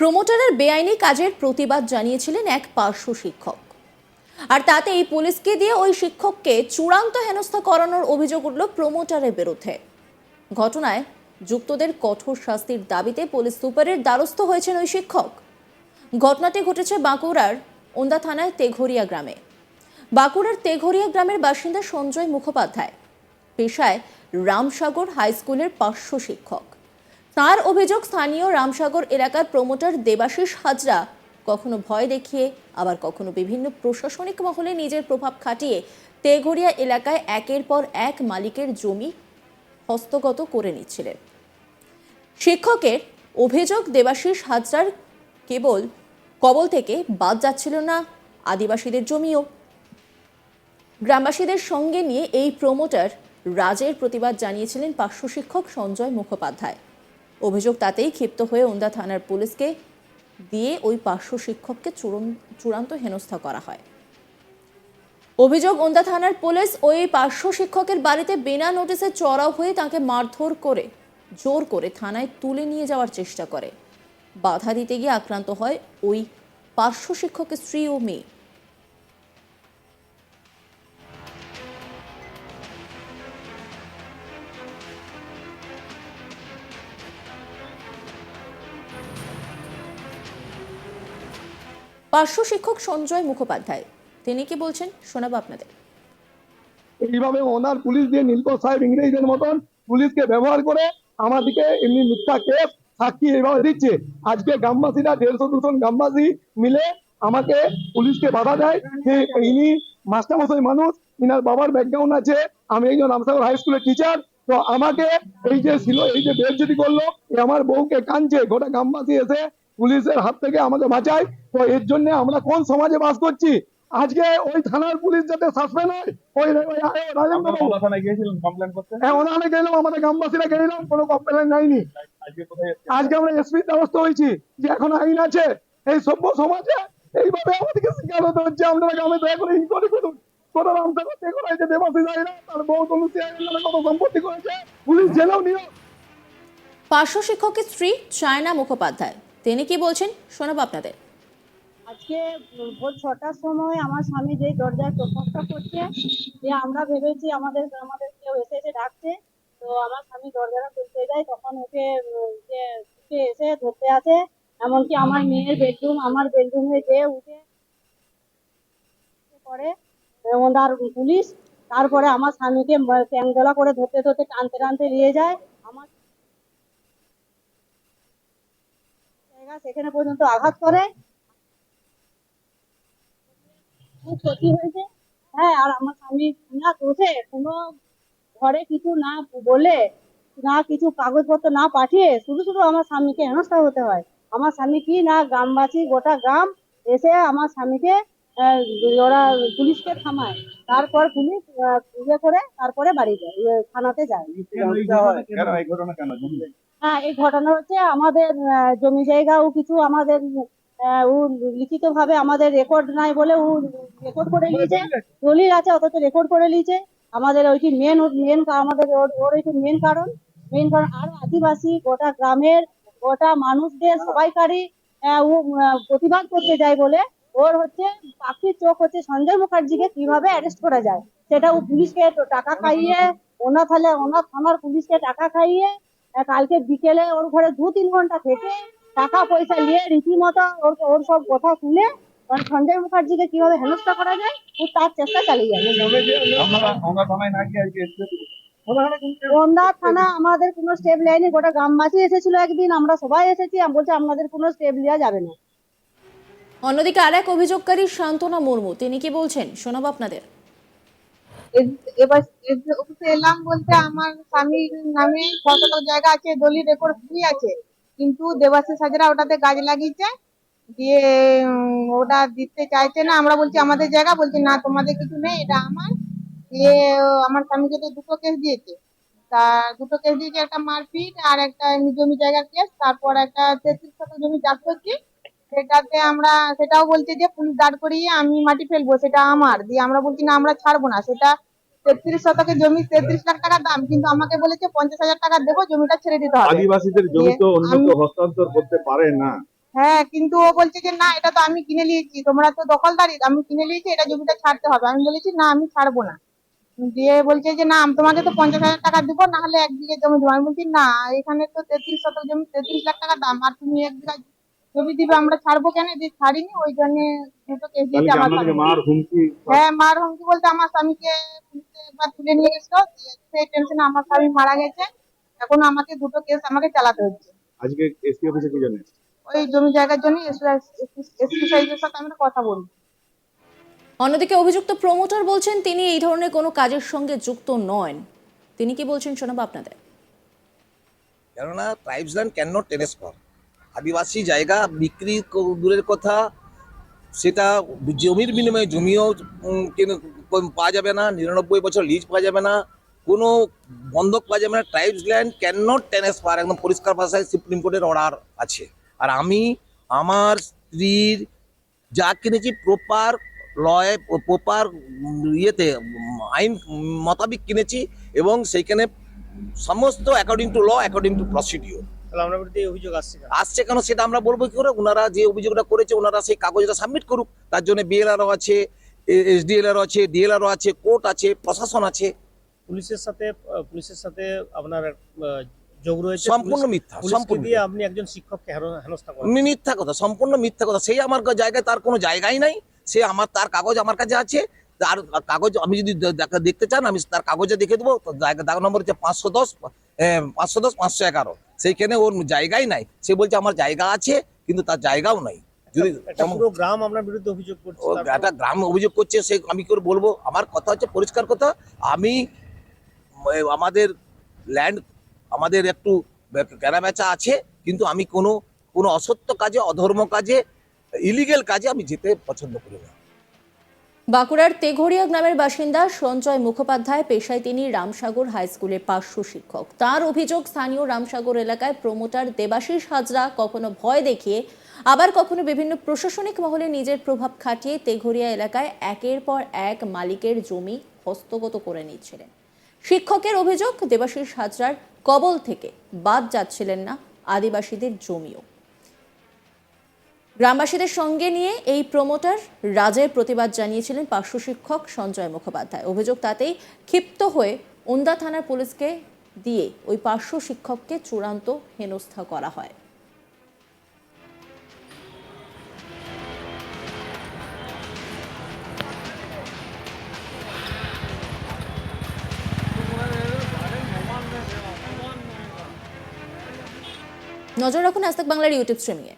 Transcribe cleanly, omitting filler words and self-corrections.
প্রমোটারের বেআইনি কাজের প্রতিবাদ জানিয়েছিলেন এক পার্শ্ব শিক্ষক, আর তাতেই পুলিশকে দিয়ে ওই শিক্ষককে চূড়ান্ত হেনস্থা করানোর অভিযোগ উঠল প্রমোটারের বিরুদ্ধে। ঘটনায় যুক্তদের কঠোর শাস্তির দাবিতে পুলিশ সুপারের দ্বারস্থ হয়েছেন ওই শিক্ষক। ঘটনাটি ঘটেছে বাঁকুড়ার ওন্দা থানায় তেঘরিয়া গ্রামে। বাঁকুড়ার তেঘরিয়া গ্রামের বাসিন্দা সঞ্জয় মুখোপাধ্যায় পেশায় রামসাগর হাই স্কুলের পার্শ্ব শিক্ষক। তার অভিযোগ, স্থানীয় রামসাগর এলাকার প্রমোটার দেবাশিস হাজরা কখনো ভয় দেখিয়ে আবার কখনো বিভিন্ন প্রশাসনিক মহলে নিজের প্রভাব খাটিয়ে তেঘরিয়া এলাকায় একের পর এক মালিকের জমি হস্তগত করে নিচ্ছিলেন। শিক্ষকের অভিযোগ, দেবাশিস হাজরার কেবল কবল থেকে বাদ যাচ্ছিল না আদিবাসীদের জমিও। গ্রামবাসীদের সঙ্গে নিয়ে এই প্রমোটার রাজের প্রতিবাদ জানিয়েছিলেন পার্শ্ব শিক্ষক সঞ্জয় মুখোপাধ্যায়। অভিযোগ তাতেই ক্ষিপ্ত হয়ে ওন্দা থানার পুলিশকে দিয়ে ওই পার্শ্ব শিক্ষককে চূড়ান্ত হেনস্থা করা হয়। অভিযোগ, ওন্দা থানার পুলিশ ওই পার্শ্ব শিক্ষকের বাড়িতে বিনা নোটিশে চড়াও হয়ে তাকে মারধর করে জোর করে থানায় তুলে নিয়ে যাওয়ার চেষ্টা করে। বাধা দিতে গিয়ে আক্রান্ত হয় ওই পার্শ্ব শিক্ষকের স্ত্রী ও মেয়ে। পার্শ্ব শিক্ষক সঞ্জয় মুখোপাধ্যায় তিনি কি বলছেন শোনাবো আপনাদের। এইভাবে ওনার পুলিশ দিয়ে নীলকর সাহেব ইংরেজদের মতন পুলিশকে ব্যবহার করে আমাদেরকে এমনি মিথ্যা কেস সাক্ষী এইভাবে দিচ্ছে। আজকে গ্রামবাসীরা 150-200 গ্রামবাসী মিলে আমাকে পুলিশকে বাধা দেয় যে ইনি মাস্টারমশাই মানুষ, ইনার বাবার ব্যাকগ্রাউন্ড আছে, আমি একজন রামসাগর হাই স্কুলের টিচার, তো আমাকে এই যে বেজ্জতি করলো, আমার বউকে কাঁদছে, গোটা গ্রামবাসী এসে পুলিশের হাত থেকে আমাকে বাঁচায়। তো এর জন্য আমরা কোন সমাজে বাস করছি? আজকে ওই থানার পুলিশ যাতে সাসপেন্ড হয়, ওই রাজেন্দ্র বাবু থানায় গিয়েছিলেন কমপ্লেন করতে? হ্যাঁ, ওনারা গেলাম, আমাদের গ্রামবাসীরা গেলাম, কোনো কমপ্লেন নাইনি। আজকে আমরা এসপির দ্বারস্থ হয়েছি যে এখন আইন আছে, এই সভ্য সমাজে এইভাবে আমাদেরকে শিকার হতে হচ্ছে। আপনারা গ্রামে দয়া করে ইনকোয়ারি করুন। কোটা রামসাগর দেখুন, এই যে দেবাশিস আইরা তার বউ তুলসী আইনের নামে কত সম্পত্তি করেছে, পুলিশ জেলেও নিও। পার্শ্ব শিক্ষকের স্ত্রী চায়না মুখোপাধ্যায় তিনি কি বলছেন শোনাবো আপনাদের। আজকে ভোর 6টার সময় আমার স্বামী যে দরজায় প্রস্তাব করছে, যে আমরা ভেবেছি আমাদের আমাদের কেউ এসে ডাকছে, তো আমার স্বামী দরজাটা খুলতে যায়, তখন ওকে যে এসে ধরতে আসে। এমনকি আমার মেয়ের বেডরুম, আমার বেডরুমে যে উঠে করে ওনার পুলিশ। তারপরে আমার স্বামীকে ট্যাংদোলা করে ধরতে ধরতে টানতে টানতে নিয়ে যায়। আমার জায়গা সেখানে পর্যন্ত আঘাত করে, খুব ক্ষতি হয়েছে। হ্যাঁ, আর আমার স্বামী না দোষে কোনো ঘরে কিছু না বলে, না কিছু কাগজপত্র না পাঠিয়ে শুধু শুধু আমার স্বামীকে হেনস্থা হতে হয়। আমার স্বামী কি না, গ্রামবাসী গোটা গ্রাম এসে আমার স্বামীকে ওরা পুলিশকে থামায়, তারপর পুলিশ ইয়ে করে তারপরে বাড়ি যায়, থানাতে যায়। হ্যাঁ, এই ঘটনা হচ্ছে আমাদের জমি জায়গাও কিছু আমাদের ও লিখিত ভাবে আমাদের রেকর্ড নাই বলে ও রেকর্ড করে নিয়েছে, দলিল আছে অথচ রেকর্ড করে নিয়েছে। আমাদের ওইটি মেন আমাদের ওর ওইটি মেন কারণ। আর আদিবাসী গোটা গ্রামের গোটা মানুষদের সবাইকারই ও প্রতিবাদ করতে যায় বলে ওর হচ্ছে পাখির চোখ হচ্ছে সঞ্জয় মুখার্জিকে কিভাবে অ্যারেস্ট করা যায়, সেটা ও পুলিশকে টাকা খাইয়ে, ওনার থানার পুলিশকে টাকা খাইয়ে কালকে বিকেলে ওর ঘরে 2-3 ঘন্টা থেকে টাকা পয়সা নিয়ে রীতিমতো ওর সব কথা শুনে সঞ্জয় মুখার্জিকে কিভাবে হেনস্থা করা যায় ও তার চেষ্টা চালিয়ে যায়। ওন্দা থানা আমাদের কোনো স্টেপ নেয়নি, গোটা গ্রামবাসী এসেছিল একদিন, আমরা সবাই এসেছি, বলছে আমাদের কোনো স্টেপ নেওয়া যাবে না। অন্যদিকে আরেক অভিযোগকারী শান্তনা মুর্মু তিনি কি বলছেন শোনাবো আপনাদের। এবার অফিসে এলাম বলতে আমার স্বামীর নামে কত জায়গা আছে, দলিল রেকর্ড ফ্রি আছে, কিন্তু দেবাশিস হাজরা ওটাতে গাছ লাগিয়েছে, দিয়ে ওটা দিতে চাইছে না। আমরা বলছি আমাদের জায়গা, বলছি না তোমাদের কিছু নেই, এটা আমার। দিয়ে আমার স্বামীকে তো দুটো কেস দিয়েছে, তা দুটো কেস দিয়েছে, একটা মারপিট আর একটা জমি জায়গার কেস। তারপর একটা 33 শতক জমি চাষ করছি, সেটাতে আমরা সেটাও বলছে যে পুলিশ দাঁড় করিয়ে আমি মাটি ফেলবো, সেটা আমার। দিয়ে আমরা বলছি না আমরা ছাড়বো না, সেটা 33 শতকের জমি, 33 লাখ টাকা দাম, কিন্তু আমাকে বলেছে 50,000 টাকা দেবো, জমিটা ছেড়ে দিতে হবে। আদিবাসীদের জমি তো অন্য কেউ হস্তান্তর করতে পারে না, হ্যাঁ, কিন্তু ও বলছে যে না এটা তো আমি কিনে নিয়েছি, তোমরা তো দখলদারি, আমি কিনে নিয়েছি, এটা জমিটা ছাড়তে হবে। আমি বলেছি না আমি ছাড়বো না। দিয়ে বলছে যে না তোমাকে তো 50,000 টাকা দিব, না হলে 1 বিঘে জমি দেবো। আমি বলছি না, এখানে তো 33 শতক জমি, 33 লাখ টাকা দাম, আর তুমি 1 বিঘা জমি দিবে, আমরা ছাড়বো কেন? দিয়ে ছাড়িনি, ওই জন্য দুটো কেস দিয়েছে আমার স্বামী। হ্যাঁ, মার হুমকি বলতে আমার স্বামীকে পুলিশে একবার তুলে নিয়ে গেছিল, দিয়ে সেই টেনশনে আমার স্বামী মারা গেছে। এখন আমাকে দুটো কেস আমাকে চালাতে হচ্ছে আজকে এসপি অফিসে কি জানেন? ওই জমি জায়গার জন্য। এসপি সাহেবের সাথে আমরা কথা বলবো। অন্যদিকে অভিযুক্ত প্রমোটার বলছেন তিনি এই ধরনের কোনো কাজের সঙ্গে যুক্ত নন। তিনি কি বলছেন শোনাবো আপনাদের। কেননা tribes land can not transfer. আদিবাসী জায়গা বিক্রি দূরের কথা, সেটা জমির বিনিময়ে জমিও পাওয়া যাবে না, 99 বছর লিজ পাওয়া যাবে না, কোনো বন্ধক পাওয়া যাবে না। Tribes land can not transfer, একদম পরিষ্কার ভাষায় সুপ্রিম কোর্টের অর্ডার আছে। আর আমি আমার স্ত্রীর যা কিনেছি প্রপার লয়ে, প্রপার ইয়েতে আইন মোতাবিক কিনেছি, এবং সেইখানে সমস্ত according to law, according to procedure. তাহলে আপনার বিরুদ্ধে এই অভিযোগ আসছে কেন? আসছে কেন সেটা আমরা বলবো কি করে? ওনারা যে অভিযোগটা করেছে ওনারা সেই কাগজটা সাবমিট করুক। তার জন্য বিএলআরও আছে, এসডিএলআরও আছে, ডিএলআরও আছে, কোর্ট আছে, প্রশাসন আছে। পুলিশের সাথে আপনার যোগ রয়েছে। সম্পূর্ণ মিথ্যা, পুলিশকে সম্পূর্ণ দিয়ে আপনি একজন শিক্ষককে হেনস্থা করেন। মিথ্যা কথা, সম্পূর্ণ মিথ্যা কথা। সেই আমার জায়গায় তার কোনো জায়গাই নাই। সে আমার, তার কাগজ আমার কাছে আছে। তার কাগজ আমি যদি দেখতে চান, আমি তার কাগজে দেখে দেবো। দাগ নম্বর হচ্ছে 510, 511। সেইখানে ওর জায়গাই নাই। সে বলছে আমার জায়গা আছে, কিন্তু তার জায়গাও নাই। যদি একটা পুরো গ্রাম আপনার বিরুদ্ধে অভিযোগ করছে, তারপর একটা গ্রাম অভিযোগ করছে, সে আমি কি করে বলবো? আমার কথা হচ্ছে পরিষ্কার কথা, আমি আমাদের ল্যান্ড, আমাদের একটু কেনাবেচা আছে, কিন্তু আমি কোনো অসত্য কাজে, অধর্ম কাজে, ইলিগেল কাজে আমি যেতে পছন্দ করি না। বাঁকুড়ার তেঘরিয়া গ্রামের বাসিন্দা সঞ্জয় মুখোপাধ্যায়, পেশায় তিনি রামসাগর হাই স্কুলের পার্শ্ব শিক্ষক। তার অভিযোগ, স্থানীয় রামসাগর এলাকায় প্রমোটার দেবাশিস হাজরা কখনো ভয় দেখিয়ে, আবার কখনো বিভিন্ন প্রশাসনিক মহলে নিজের প্রভাব খাটিয়ে তেঘরিয়া এলাকায় একের পর এক মালিকের জমি হস্তগত করে নিচ্ছিলেন। শিক্ষকের অভিযোগ, দেবাশিস হাজরার কবল থেকে বাদ যাচ্ছিলেন না আদিবাসীদের জমিও। গ্রামবাসীদের সঙ্গে নিয়ে এই প্রমোটার রাজের প্রতিবাদ জানিয়েছিলেন পার্শ্ব শিক্ষক সঞ্জয় মুখোপাধ্যায়। অভিযোগ, তাতেই ক্ষিপ্ত হয়ে ওন্দা থানার পুলিশকে দিয়ে ওই পার্শ্ব শিক্ষককে চূড়ান্ত হেনস্থা করা হয়। নজর রাখুন আজ তাক বাংলার ইউটিউব স্ট্রিমিংয়ে।